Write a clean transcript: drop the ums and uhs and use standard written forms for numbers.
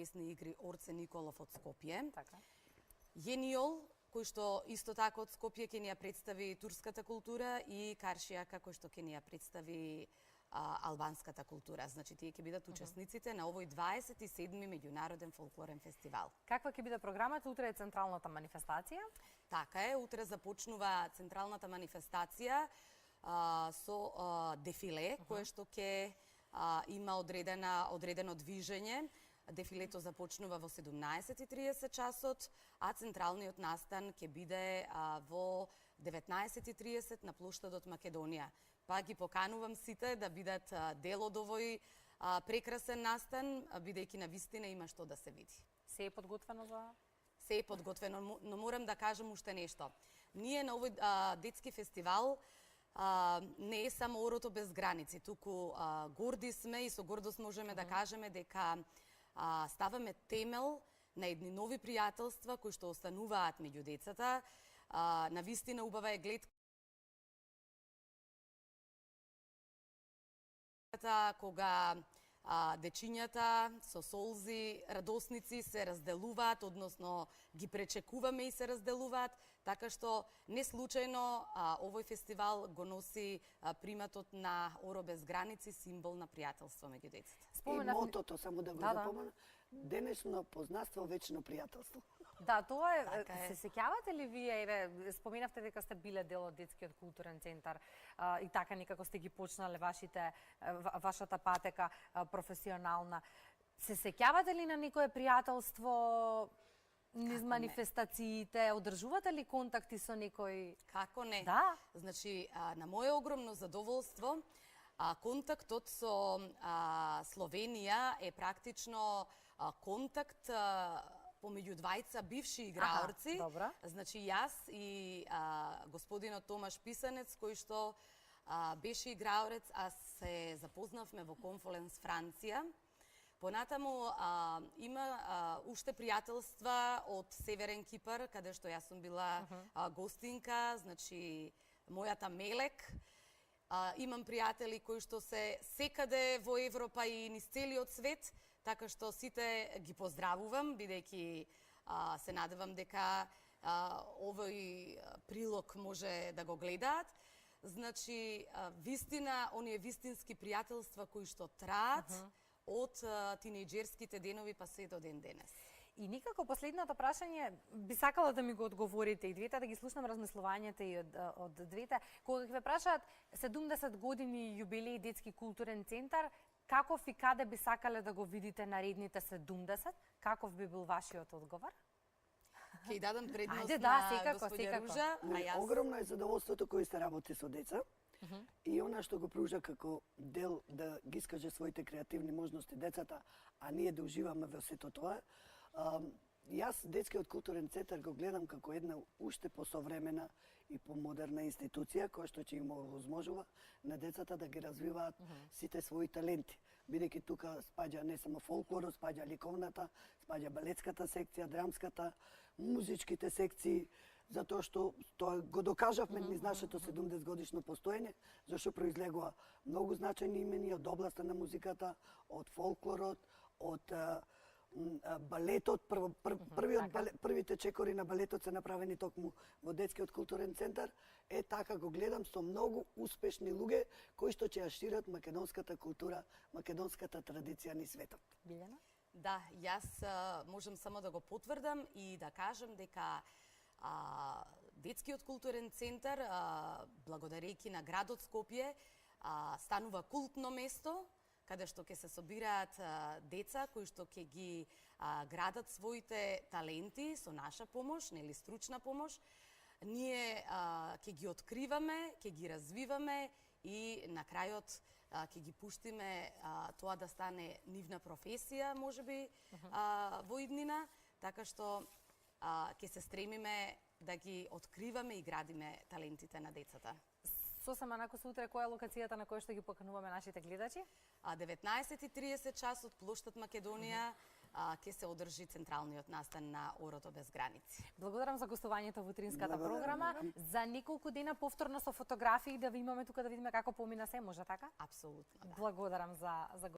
песни игри Орце Николов од Скопје. Така. Јениол, кој што исто така од Скопје ќе ни ја представи турската култура, и Каршијака, кој што ќе ни ја представи албанската култура. Значи, тие ќе бидат учесниците на овој 27-ми меѓународен фолклорен фестивал. Каква ќе биде програмата? Утре е централната манифестација. Така е, утре започнува централната манифестација со дефиле, кое што ќе има одредено движење. Дефилето започнува во 17:30 часот, а централниот настан ќе биде во 19:30 на плоштадот Македонија. Па ги поканувам сите да бидат дел од овој прекрасен настан, бидејќи на вистина има што да се види. Се е подготвено за... Се е подготвено, но морам да кажам уште нешто. Ние на овој детски фестивал не е само Орото без граници, туку горди сме и со гордост можеме да кажеме дека ставаме темел на едни нови пријателства кои што остануваат меѓу децата. На вистина убава е гледка кога дечињата со солзи, радосници се разделуваат, односно ги пречекуваме и се разделуваат, така што не случајно овој фестивал го носи приматот на Оро без граници, символ на пријателство меѓу децата. И мотото, само да го запомнам, денешно познанство, вечно пријателство. Да, тоа е. Така е. Се сеќавате ли вие, еве, споменавте дека сте биле дел од детскиот културен центар и така некако сте ги почнале вашата патека професионална. Се сеќавате ли на некое пријателство низ манифестациите? Одржувате ли контакти со некој? Како не? Да. Значи, на моје огромно задоволство, контактот со Словенија е практично контакт помеѓу двајца бивши играорци. Добра. Значи, јас и господинот Томаш Писанец, кој што беше играорец, а се запознавме во Конфоленс, Франција. Понатаму има уште пријателства од Северен Кипар, каде што јас сум била гостинка, значи мојата Мелек. Имам пријатели кои што се секаде во Европа и низ целиот свет, така што сите ги поздравувам, бидејќи се надевам дека овој прилог може да го гледаат. Значи, вистина, оние вистински пријателства кои што траат од тинејџерските денови па се до ден денес. И никако последното прашање би сакала да ми го одговорите и двете, да ги слушнам размислувањата и од двете. Кога ќе ве прашаат 70 години јубилеј детски културен центар, каков и каде би сакале да го видите наредните 70? Каков би бил вашиот одговор? Ќе дадам предност секако, господја Ружа, Огромно е задоволството кој се работи со деца. И она што го пружа како дел да ги искаже своите креативни можности децата, а ние да уживаме во сето тоа. Јас детскиот културен центар го гледам како една уште посовремена и помодерна институција која што ќе им овозможува на децата да ги развиваат сите своји таленти. Бидејќи тука спаѓа не само фолклорот, спаѓа ликовната, спаѓа балетската секција, драмската, музичките секции, затоа што тоа го докажавме низ нашето 70 годишно постоење, зашто произлегува многу значајни имени од областа на музиката, од фолклорот, од балетот, првите чекори на балетот се направени токму во детскиот културен центар. Така го гледам со многу успешни луѓе кои што ќе ја шират македонската култура, македонската традиција низ светот. Билјана? Да, јас можам само да го потврдам и да кажам дека детскиот културен центар, благодарејќи на градот Скопје, станува култно место, каде што ќе се собираат деца кои што ќе ги градат своите таленти со наша помош, нели стручна помош. Ние ќе ги откриваме, ќе ги развиваме и на крајот ќе ги пуштиме тоа да стане нивна професија, можеби во иднина, така што ќе се стремиме да ги откриваме и градиме талентите на децата. Сосема накус утре, која е локацијата на која што ги покануваме нашите гледачи? 19:30 часот, плоштад Македонија, ќе се одржи централниот настан на Орото без граници. Благодарам за гостувањето во утринската програма. За неколку дена повторно со фотографии да ви имаме тука да видиме како помина се, може така? Апсолутно, да. Благодарам за